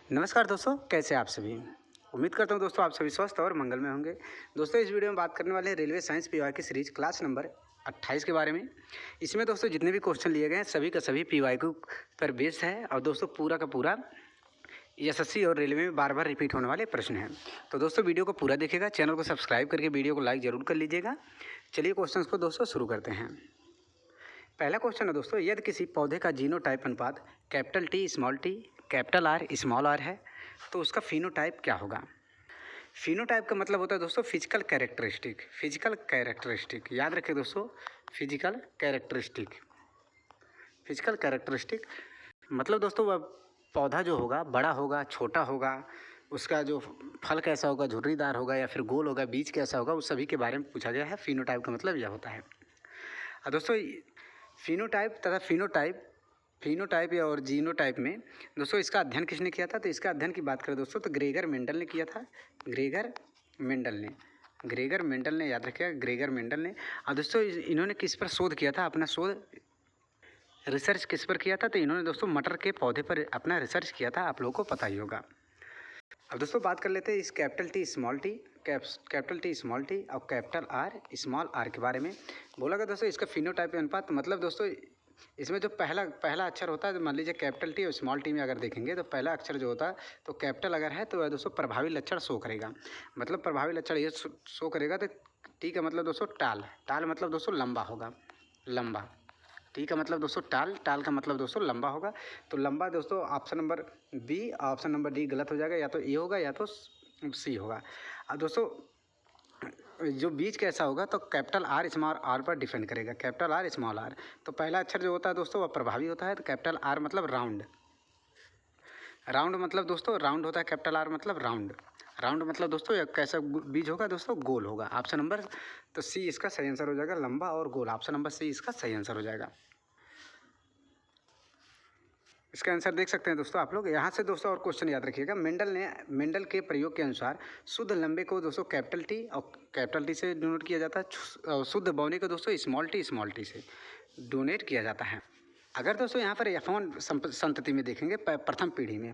नमस्कार दोस्तों, कैसे हैं आप सभी। उम्मीद करता हूं दोस्तों आप सभी स्वस्थ और मंगल में होंगे। दोस्तों इस वीडियो में बात करने वाले हैं रेलवे साइंस पीवाई की सीरीज क्लास नंबर 28 के बारे में। इसमें दोस्तों जितने भी क्वेश्चन लिए गए हैं सभी का सभी पीवाई को पर बेस्ड है और दोस्तों पूरा का पूरा एसएससी और रेलवे में बार बार रिपीट होने वाले प्रश्न हैं। तो दोस्तों वीडियो को पूरा देखिएगा, चैनल को सब्सक्राइब करके वीडियो को लाइक ज़रूर कर लीजिएगा। चलिए क्वेश्चन को दोस्तों शुरू करते हैं। पहला क्वेश्चन है दोस्तों, यदि किसी पौधे का जीनोटाइप अनुपात capital T small T capital R small R है तो उसका फिनोटाइप क्या होगा। फिनोटाइप का मतलब होता है दोस्तों फिजिकल कैरेक्टरिस्टिक। फिजिकल कैरेक्टरिस्टिक याद रखें दोस्तों, फिजिकल कैरेक्टरिस्टिक। फिजिकल कैरेक्टरिस्टिक मतलब दोस्तों वह पौधा जो होगा बड़ा होगा छोटा होगा, उसका जो फल कैसा होगा, झुर्रीदार होगा या फिर गोल होगा, बीज कैसा होगा, उस सभी के बारे में पूछा गया है। फिनोटाइप का मतलब यह होता है। और दोस्तों फिनोटाइप तथा फिनोटाइप या और जीनोटाइप में दोस्तों इसका अध्ययन किसने किया था, तो इसका अध्ययन की बात करें दोस्तों तो ग्रेगर मेंडल ने किया था। ग्रेगर मेंडल ने याद रखिएगा, ग्रेगर मेंडल ने। और दोस्तों इन्होंने किस पर शोध किया था, अपना शोध रिसर्च किस पर किया था, तो इन्होंने दोस्तों मटर के पौधे पर अपना रिसर्च किया था, आप लोगों को पता ही होगा। अब दोस्तों बात कर लेते हैं इस कैपिटल टी स्मॉल टी और कैपिटल आर स्मॉल आर के बारे में। बोला गया दोस्तों इसका फिनोटाइप अनुपात मतलब दोस्तों इसमें जो पहला अक्षर होता है, तो मान लीजिए कैपिटल टी और स्मॉल टी में अगर देखेंगे तो पहला अक्षर जो होता है तो कैपिटल अगर है तो वह दोस्तों प्रभावी लक्षण शो करेगा। मतलब प्रभावी लक्षण ये शो करेगा। तो टी का मतलब दोस्तों टाल मतलब दोस्तों लंबा होगा, लंबा। टी का मतलब दोस्तों टाल का मतलब दोस्तों लंबा होगा। तो लंबा दोस्तों option number B, option number D गलत हो जाएगा, या तो ए होगा या तो सी होगा। अब दोस्तों जो बीज कैसा होगा तो कैपिटल आर स्मॉल आर पर डिपेंड करेगा, कैपिटल आर स्मॉल आर। तो पहला अक्षर जो होता है दोस्तों वह प्रभावी होता है। तो कैपिटल आर मतलब राउंड मतलब दोस्तों राउंड होता है। कैपिटल आर मतलब राउंड मतलब दोस्तों कैसा बीज होगा दोस्तों, गोल होगा। ऑप्शन नंबर तो सी इसका सही आंसर हो जाएगा, लंबा और गोल। ऑप्शन नंबर सी इसका सही आंसर हो जाएगा। इसका आंसर देख सकते हैं दोस्तों आप लोग। यहाँ से दोस्तों और क्वेश्चन याद रखिएगा। मेंडल के प्रयोग के अनुसार शुद्ध लंबे को दोस्तों कैपिटल टी से डिनोट किया जाता है और शुद्ध बौने को दोस्तों स्मॉल टी से डोनेट किया जाता है। अगर दोस्तों यहाँ पर F1 संतति में देखेंगे प्रथम पीढ़ी में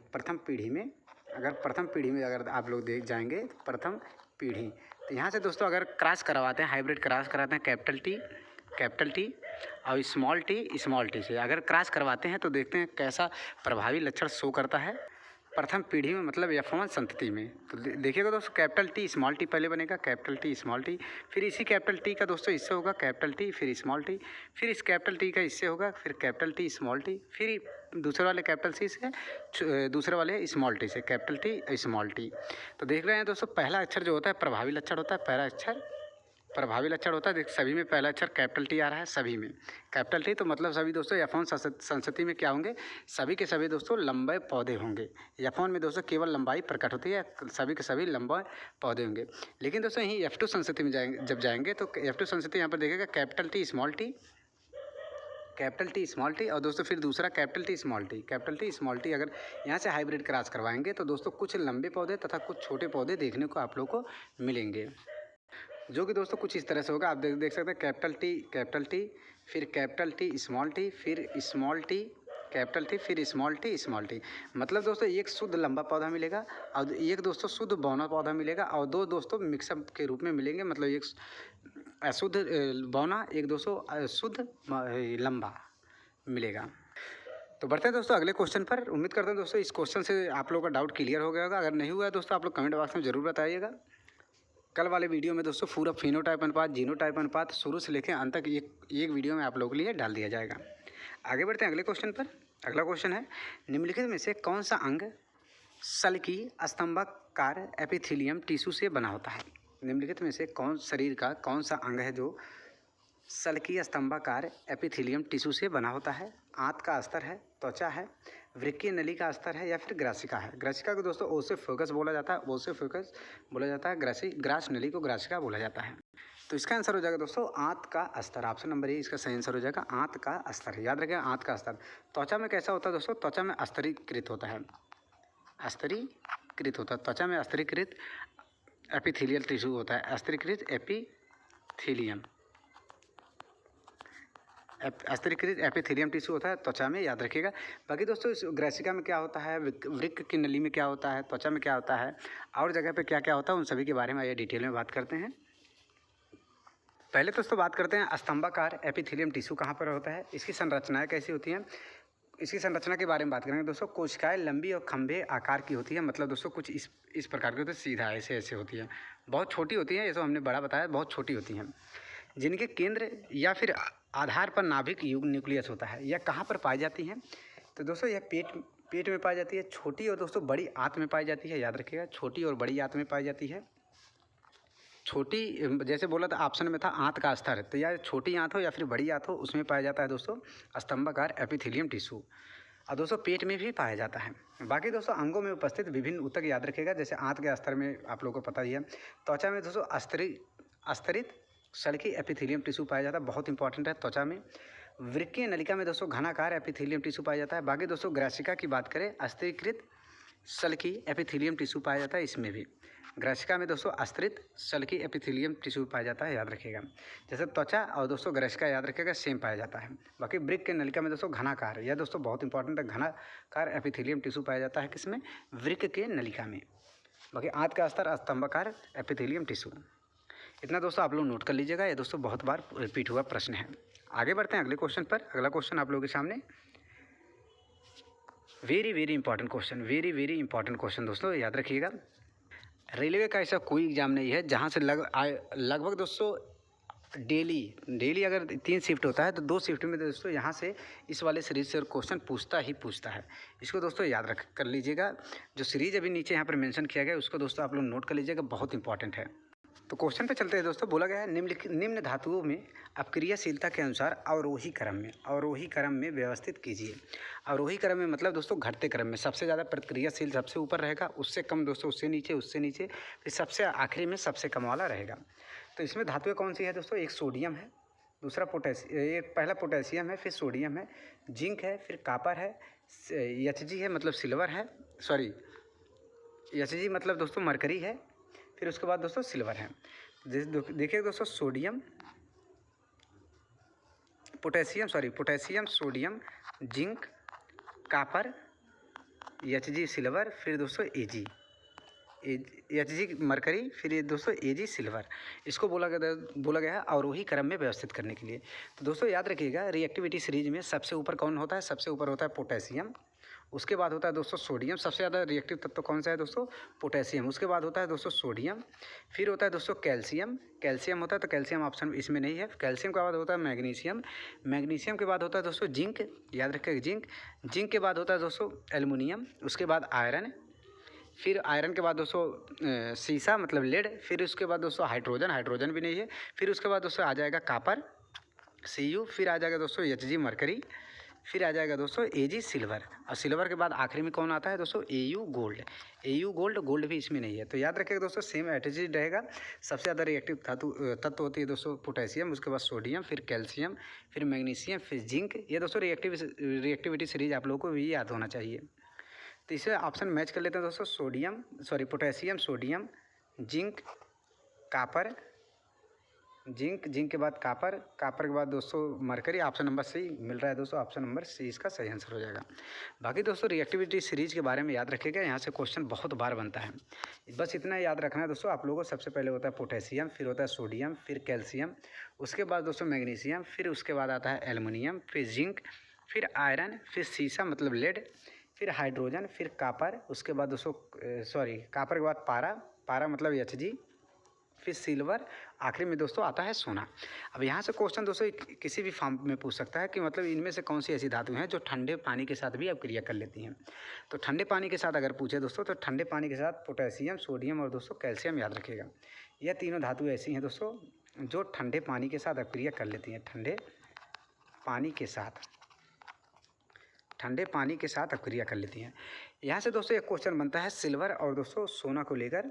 अगर आप लोग देख जाएंगे प्रथम पीढ़ी, तो यहाँ से दोस्तों अगर क्रॉस करवाते हैं, हाइब्रिड क्रॉस कराते हैं कैपिटल टी और स्मॉल टी से अगर क्रॉस करवाते हैं तो देखते हैं कैसा प्रभावी लक्षण शो करता है प्रथम पीढ़ी में, मतलब F1 संतति में। तो देखिएगा दोस्तों कैपिटल टी स्मॉल टी पहले बनेगा, कैपिटल टी स्मॉल टी, फिर इसी कैपिटल टी का दोस्तों इससे होगा कैपिटल टी, फिर स्मॉल टी, फिर इस कैपिटल टी का इससे होगा फिर कैपिटल टी स्मॉल टी, फिर दूसरे वाले कैपिटल सी से दूसरे वाले स्मॉल टी से कैपिटल टी स्मॉल टी। तो देख रहे हैं दोस्तों पहला अक्षर जो होता है प्रभावी लक्षण होता है, पहला अक्षर प्रभावी लक्षण होता है। सभी में पहला अक्षर कैपिटल टी आ रहा है, सभी में कैपिटल टी। तो मतलब सभी दोस्तों F1 संस्कृति में क्या होंगे, सभी के सभी दोस्तों लंबे पौधे होंगे। F1 में दोस्तों केवल लंबाई प्रकट होती है, सभी के सभी लंबे पौधे होंगे। लेकिन दोस्तों यहीं F2 संस्कृति में जब जाएंगे तो F2 संस्कृति यहाँ पर देखेगा कैपिटल टी स्मॉल टी और दोस्तों फिर दूसरा कैपिटल टी स्मॉल टी। अगर यहाँ से हाइब्रिड क्रॉस करवाएंगे तो दोस्तों कुछ लंबे पौधे तथा कुछ छोटे पौधे देखने को आप लोग को मिलेंगे, जो कि दोस्तों कुछ इस तरह से होगा। आप देख सकते हैं कैपिटल टी फिर कैपिटल टी फिर स्मॉल टी कैपिटल टी फिर स्मॉल टी। मतलब दोस्तों एक शुद्ध लंबा पौधा मिलेगा और एक दोस्तों शुद्ध बौना पौधा मिलेगा और दो दोस्तों मिक्सअप के रूप में मिलेंगे। मतलब एक अशुद्ध बौना, एक दोस्तों शुद्ध लंबा मिलेगा। तो बढ़ते हैं दोस्तों अगले क्वेश्चन पर। उम्मीद करते हैं दोस्तों इस क्वेश्चन से आप लोगों का डाउट क्लियर हो गया होगा। अगर नहीं हुआ है दोस्तों आप लोग कमेंट बॉक्स में ज़रूर बताइएगा। कल वाले वीडियो में दोस्तों पूरा फिनोटाइप अनुपात जीनोटाइप अनुपात शुरू से लेकर अंत तक एक वीडियो में आप लोगों के लिए डाल दिया जाएगा। आगे बढ़ते हैं अगले क्वेश्चन पर। अगला क्वेश्चन है, निम्नलिखित में से कौन सा अंग सल्की स्तंभाकार एपिथेलियम टिश्यू से बना होता है। निम्नलिखित में से शरीर का कौन सा अंग है जो सल्की स्तंभाकार एपिथेलियम टिश्यू से बना होता है। आंत का अस्तर है, त्वचा है, वृक्कीय नली का अस्तर है या फिर ग्रासिका है। ग्रासिका को दोस्तों ओसिफोकस बोला जाता है, ग्रास नली को ग्रासिका बोला जाता है। तो इसका आंसर हो जाएगा दोस्तों आंत का अस्तर। ऑप्शन नंबर ए इसका सही आंसर हो जाएगा, आंत का अस्तर। याद रखें आंत का अस्तर। त्वचा में कैसा होता है दोस्तों, त्वचा में स्तरीकृत होता है, त्वचा में स्तरीकृत एपिथेलियल टिश्यू होता है, स्तरीकृत एपिथेलियम स्तरीकृत एपिथेलियम टिश्यू होता है त्वचा में, याद रखिएगा। बाकी दोस्तों इस ग्रैसिका में क्या होता है, वृक्क की नली में क्या होता है, त्वचा में क्या होता है और जगह पे क्या क्या होता है, उन सभी के बारे में ये डिटेल में बात करते हैं। पहले दोस्तों बात करते हैं स्तंभाकार एपिथेलियम टिश्यू कहाँ पर होता है, इसकी संरचनाएँ कैसी होती हैं। इसकी संरचना के बारे में बात करेंगे दोस्तों। कोशिकाएं लंबी और खंभे आकार की होती है, मतलब दोस्तों कुछ इस प्रकार की होती है, सीधा ऐसे ऐसे होती है, बहुत छोटी होती है, ये तो हमने बड़ा बताया, बहुत छोटी होती हैं, जिनके केंद्र या फिर आधार पर नाभिक युग न्यूक्लियस होता है। यह कहाँ पर पाई जाती हैं, तो दोस्तों यह पेट में पाई जाती है। छोटी और दोस्तों बड़ी आंत में पाई जाती है, याद रखिएगा, छोटी और बड़ी आंत में पाई जाती है। छोटी जैसे बोला था ऑप्शन में था आंत का स्तर, तो या छोटी आंत हो या फिर बड़ी आंत हो, उसमें पाया जाता है दोस्तों स्तंभाकार एपिथेलियम टिश्यू। और दोस्तों पेट में भी पाया जाता है। बाकी दोस्तों अंगों में उपस्थित विभिन्न ऊतक याद रखिएगा, जैसे आंत के स्तर में आप लोगों को पता ही है। त्वचा में दोस्तों अस्तरित सड़की एपिथेलियम टिश्यू पाया जाता है, बहुत इंपॉर्टेंट है त्वचा में। वृक्कीय नलिका में दोस्तों घनाकार एपिथेलियम टिश्यू पाया जाता है। बाकी दोस्तों ग्रासिका की बात करें, स्तरीकृत सल्की एपिथेलियम टिश्यू पाया जाता है, इसमें भी ग्रासिका में दोस्तों स्तरित सल्की एपिथेलियम टिश्यू पाया जाता है, याद रखिएगा। जैसे त्वचा और दोस्तों ग्रासिका याद रखिएगा सेम पाया जाता है। बाकी वृक्क के नलिका में दोस्तों घनाकार, यह दोस्तों बहुत इंपॉर्टेंट है, घनाकार एपिथेलियम टिश्यू पाया जाता है किसमें, वृक्क के नलिका में। बाकी आंत का स्तर स्तंभाकार एपिथेलियम टिश्यू। इतना दोस्तों आप लोग नोट कर लीजिएगा, ये दोस्तों बहुत बार रिपीट हुआ प्रश्न है। आगे बढ़ते हैं अगले क्वेश्चन पर। अगला क्वेश्चन आप लोगों के सामने very important question, very important question दोस्तों, याद रखिएगा। रेलवे का ऐसा कोई एग्जाम नहीं है जहाँ से लगभग दोस्तों डेली अगर 3 शिफ्ट होता है तो 2 शिफ्ट में दोस्तों यहाँ से इस वाले सीरीज से क्वेश्चन पूछता है। इसको दोस्तों याद रख कर लीजिएगा। जो सीरीज अभी नीचे यहाँ पर मेंशन किया गया है उसको दोस्तों आप लोग नोट कर लीजिएगा, बहुत इंपॉर्टेंट है। तो क्वेश्चन पे चलते हैं दोस्तों। बोला गया है निम्न धातुओं में अपक्रियाशीलता के अनुसार अवरोही क्रम में व्यवस्थित कीजिए। अवरोही क्रम में मतलब दोस्तों घटते क्रम में, सबसे ज़्यादा प्रतिक्रियाशील सबसे ऊपर रहेगा, उससे कम दोस्तों उससे नीचे, फिर सबसे आखिरी में सबसे कम वाला रहेगा। तो इसमें धातुएं कौन सी है दोस्तों, एक सोडियम है, दूसरा पहला पोटेशियम है, फिर सोडियम है, जिंक है, फिर कापर है, Hg है मतलब सिल्वर है, सॉरी Hg मतलब दोस्तों मरकरी है, फिर उसके बाद दोस्तों सिल्वर है। देखिए दोस्तों sodium potassium sodium zinc copper Hg silver, फिर दोस्तों Hg मरकरी, फिर ये दोस्तों Ag सिल्वर। इसको बोला गया है अवरोही क्रम में व्यवस्थित करने के लिए। तो दोस्तों याद रखिएगा रिएक्टिविटी सीरीज में सबसे ऊपर कौन होता है, सबसे ऊपर होता है पोटेशियम, उसके बाद होता है दोस्तों सोडियम, सबसे ज़्यादा रिएक्टिव तत्व कौन सा है दोस्तों, पोटेशियम, उसके बाद होता है दोस्तों सोडियम, फिर होता है दोस्तों कैल्शियम होता है, तो कैल्शियम ऑप्शन इसमें नहीं है। कैल्शियम के बाद होता है मैग्नीशियम के बाद होता है दोस्तों जिंक, याद रखिएगा जिंक के बाद होता है दोस्तों एल्युमिनियम, उसके बाद आयरन, फिर आयरन के बाद दोस्तों सीसा मतलब लेड, फिर उसके बाद दोस्तों हाइड्रोजन भी नहीं है, फिर उसके बाद दोस्तों आ जाएगा कापर Cu, फिर आ जाएगा दोस्तों Hg मरकरी, फिर आ जाएगा दोस्तों Ag सिल्वर, और सिल्वर के बाद आखिरी में कौन आता है दोस्तों Au गोल्ड भी इसमें नहीं है। तो याद रखिएगा दोस्तों सेम एटीट्यूड रहेगा। सबसे ज़्यादा रिएक्टिव तत्व होती है दोस्तों पोटेशियम, उसके बाद सोडियम, फिर कैल्शियम, फिर मैग्नीशियम, फिर जिंक। ये दोस्तों रिएक्टिविटी सीरीज आप लोगों को भी याद होना चाहिए। तो इसे ऑप्शन मैच कर लेते हैं दोस्तों potassium sodium zinc copper, zinc के बाद कापर के बाद दोस्तों मरकरी। ऑप्शन नंबर सी मिल रहा है दोस्तों, ऑप्शन नंबर सी इसका सही आंसर हो जाएगा। बाकी दोस्तों रिएक्टिविटी सीरीज के बारे में याद रखिएगा, यहाँ से क्वेश्चन बहुत बार बनता है, बस इतना याद रखना है दोस्तों आप लोगों को। सबसे पहले होता है पोटेशियम, फिर होता है सोडियम, फिर कैल्शियम, उसके बाद दोस्तों मैग्नीशियम, फिर उसके बाद आता है एल्युमिनियम, फिर जिंक, फिर आयरन, फिर सीसा मतलब लेड, फिर हाइड्रोजन, फिर कापर, उसके बाद दोस्तों कापर के बाद पारा मतलब Hg, फिर सिल्वर, आखिरी में दोस्तों आता है सोना। अब यहाँ से क्वेश्चन दोस्तों किसी भी फॉर्म में पूछ सकता है कि मतलब इनमें से कौन सी ऐसी धातु हैं जो ठंडे पानी के साथ भी अपक्रिया कर लेती हैं। तो ठंडे पानी के साथ अगर पूछे दोस्तों, तो ठंडे पानी के साथ पोटेशियम सोडियम और दोस्तों कैल्शियम याद रखिएगा। यह तीनों धातु ऐसी हैं दोस्तों जो ठंडे पानी के साथ अपक्रिया कर लेती हैं, ठंडे पानी के साथ अपक्रिया कर लेती हैं। यहाँ से दोस्तों एक क्वेश्चन बनता है सिल्वर और सोना को लेकर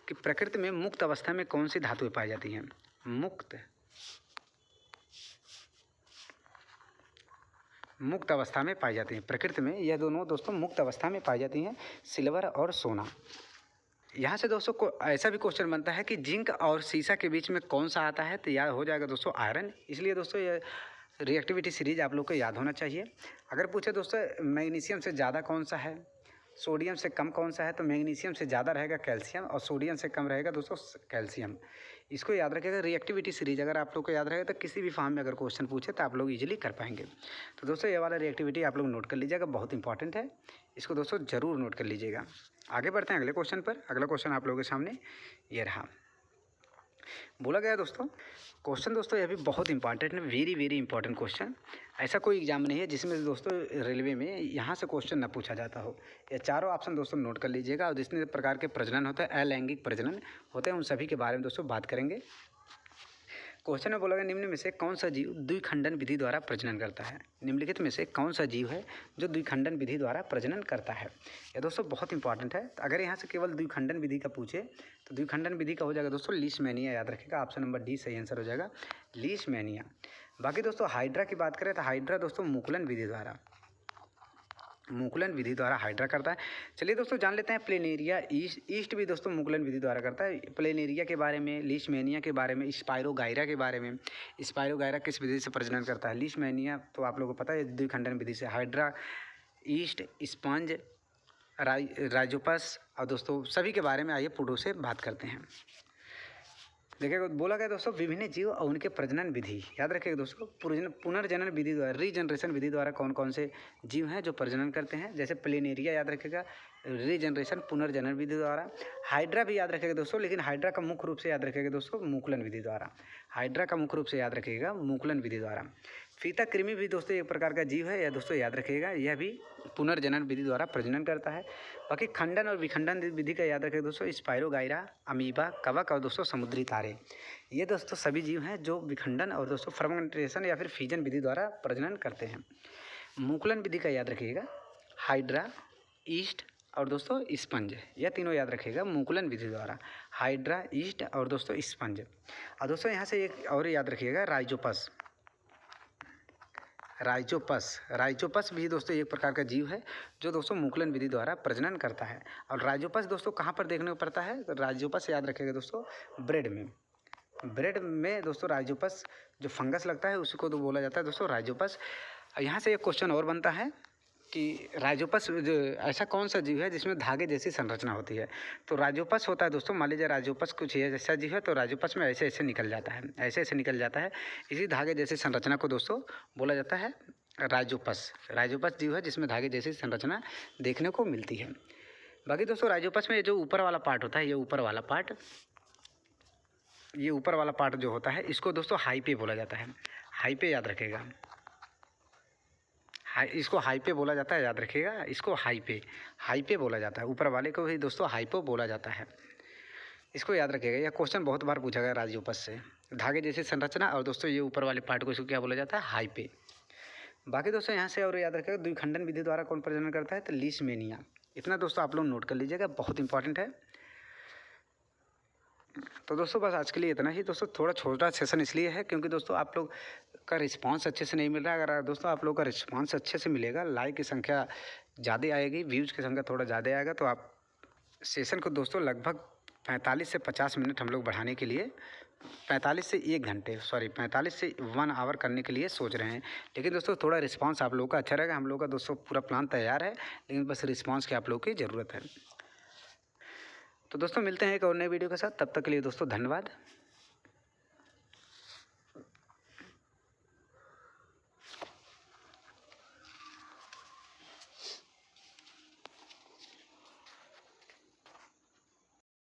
कि प्रकृति में मुक्त अवस्था में कौन सी धातुएं पाई जाती हैं। मुक्त अवस्था में पाई जाती हैं प्रकृति में, यह दोनों दोस्तों मुक्त अवस्था में पाई जाती हैं, सिल्वर और सोना। यहाँ से दोस्तों को ऐसा भी क्वेश्चन बनता है कि जिंक और सीसा के बीच में कौन सा आता है, तो याद हो जाएगा दोस्तों आयरन। इसलिए दोस्तों ये रिएक्टिविटी सीरीज आप लोग को याद होना चाहिए। अगर पूछे दोस्तों मैग्नीशियम से ज़्यादा कौन सा है, सोडियम से कम कौन सा है, तो मैग्नीशियम से ज़्यादा रहेगा कैल्शियम और सोडियम से कम रहेगा दोस्तों कैल्शियम। इसको याद रखिएगा। रिएक्टिविटी सीरीज अगर आप लोग को याद रहेगा तो किसी भी फॉर्म में अगर क्वेश्चन पूछे तो आप लोग इजीली कर पाएंगे। तो दोस्तों ये वाला रिएक्टिविटी आप लोग नोट कर लीजिएगा, बहुत इंपॉर्टेंट है, इसको दोस्तों ज़रूर नोट कर लीजिएगा। आगे बढ़ते हैं अगले क्वेश्चन पर। अगला क्वेश्चन आप लोगों के सामने ये रहा। बोला गया दोस्तों क्वेश्चन दोस्तों ये भी बहुत इंपॉर्टेंट है, वेरी वेरी इंपॉर्टेंट क्वेश्चन। ऐसा कोई एग्जाम नहीं है जिसमें दोस्तों रेलवे में यहाँ से क्वेश्चन ना पूछा जाता हो। ये चारों ऑप्शन दोस्तों नोट कर लीजिएगा। और जितने प्रकार के प्रजनन होता है, अलैंगिक प्रजनन होते हैं, उन सभी के बारे में दोस्तों बात करेंगे। क्वेश्चन में बोला गया निम्न में से कौन सा जीव द्विखंडन विधि द्वारा प्रजनन करता है। निम्नलिखित में से कौन सा जीव है जो द्विखंडन विधि द्वारा प्रजनन करता है। यह दोस्तों बहुत इंपॉर्टेंट है। अगर यहाँ से केवल द्विखंडन विधि का पूछे तो द्विखंडन विधि का हो जाएगा दोस्तों लीशमैनिया। याद रखिएगा, ऑप्शन नंबर डी सही आंसर हो जाएगा, लीशमैनिया। बाकी दोस्तों हाइड्रा की बात करें तो हाइड्रा दोस्तों मुकुलन विधि द्वारा हाइड्रा करता है। चलिए दोस्तों जान लेते हैं प्लेनेरिया ईस्ट भी दोस्तों मुकुलन विधि द्वारा करता है। प्लेनेरिया के बारे में, लीशमैनिया के बारे में, स्पाइरोगाइरा के बारे में। स्पाइरोगाइरा किस विधि से प्रजनन करता है, लीशमैनिया तो आप लोगों को पता है द्विखंडन विधि से। हाइड्रा, ईस्ट, स्पंज, राइजोपस और दोस्तों सभी के बारे में आइए पुडो से बात करते हैं। देखिएगा बोला गया दोस्तों विभिन्न जीव और उनके प्रजनन विधि। याद रखिएगा दोस्तों पुनर्जनन विधि द्वारा, रीजनरेशन विधि द्वारा कौन कौन से जीव हैं जो प्रजनन करते हैं। जैसे प्लेनेरिया याद रखिएगा, रीजनरेशन पुनर्जनन विधि द्वारा। हाइड्रा भी याद रखिएगा दोस्तों, लेकिन हाइड्रा का मुख्य रूप से याद रखिएगा दोस्तों मुकुलन विधि द्वारा। हाइड्रा का मुख्य रूप से याद रखिएगा मुकुलन विधि द्वारा। फीता कृमि भी दोस्तों एक प्रकार का जीव है, यह दोस्तों याद रखिएगा, यह भी पुनर्जनन विधि द्वारा प्रजनन करता है। बाकी खंडन और विखंडन विधि का याद रखिएगा दोस्तों स्पाइरोगाइरा, अमीबा, कवक और दोस्तों समुद्री तारे। ये दोस्तों सभी जीव हैं जो विखंडन और दोस्तों फर्मेंटेशन या फिर फीजन विधि द्वारा प्रजनन करते हैं। मुकुलन विधि का याद रखिएगा हाइड्रा, ईस्ट और दोस्तों स्पंज, यह तीनों याद रखिएगा मुकुलन विधि द्वारा। हाइड्रा, ईस्ट और दोस्तों स्पंज। और दोस्तों यहाँ से एक और याद रखिएगा राइजोपस। राइजोपस भी दोस्तों एक प्रकार का जीव है जो दोस्तों मुकुलन विधि द्वारा प्रजनन करता है। और राइजोपस दोस्तों कहाँ पर देखने को पड़ता है, तो राइजोपस याद रखिएगा दोस्तों ब्रेड में दोस्तों राइजोपस जो फंगस लगता है उसको तो बोला जाता है दोस्तों राइजोपस। यहाँ से एक क्वेश्चन और बनता है कि राइजोपस ऐसा कौन सा जीव है जिसमें धागे जैसी संरचना होती है। तो राइजोपस होता है दोस्तों, मान लीजिए राइजोपस कुछ है जैसा जीव है, तो राइजोपस में ऐसे ऐसे निकल जाता है, इसी धागे जैसी संरचना को दोस्तों बोला जाता है राइजोपस जीव है जिसमें धागे जैसी संरचना देखने को मिलती है। बाकी दोस्तों राइजोपस में जो ऊपर वाला पार्ट होता है, ये ऊपर वाला पार्ट जो होता है इसको दोस्तों हाइपे बोला जाता है। हाइपे याद रखेगा, इसको हाइपे बोला जाता है, याद रखिएगा इसको हाइपे बोला जाता है। ऊपर वाले को भी दोस्तों हाइपो बोला जाता है, इसको याद रखिएगा। यह क्वेश्चन बहुत बार पूछा गया राइजोपस से, धागे जैसी संरचना और दोस्तों ये ऊपर वाले पार्ट को इसको क्या बोला जाता है, हाइपे। बाकी दोस्तों यहाँ से और याद रखिएगा द्विखंडन विधि द्वारा कौन प्रजनन करता है, तो लीशमैनिया। इतना दोस्तों आप लोग नोट कर लीजिएगा, बहुत इंपॉर्टेंट है। तो दोस्तों बस आज के लिए इतना ही। दोस्तों थोड़ा छोटा सेशन इसलिए है क्योंकि दोस्तों आप लोग का रिस्पांस अच्छे से नहीं मिल रहा है। अगर दोस्तों आप लोग का रिस्पांस अच्छे से मिलेगा, लाइक की संख्या ज़्यादा आएगी, व्यूज़ की संख्या थोड़ा ज़्यादा आएगा, तो आप सेशन को दोस्तों लगभग 45 से 50 मिनट हम लोग बढ़ाने के लिए 45 से 1 आवर करने के लिए सोच रहे हैं। लेकिन दोस्तों थोड़ा रिस्पांस आप लोगों का अच्छा रहेगा। हम लोग का दोस्तों पूरा प्लान तैयार है, लेकिन बस रिस्पांस की आप लोगों की ज़रूरत है। तो दोस्तों मिलते हैं एक और नए वीडियो के साथ, तब तक के लिए दोस्तों धन्यवाद।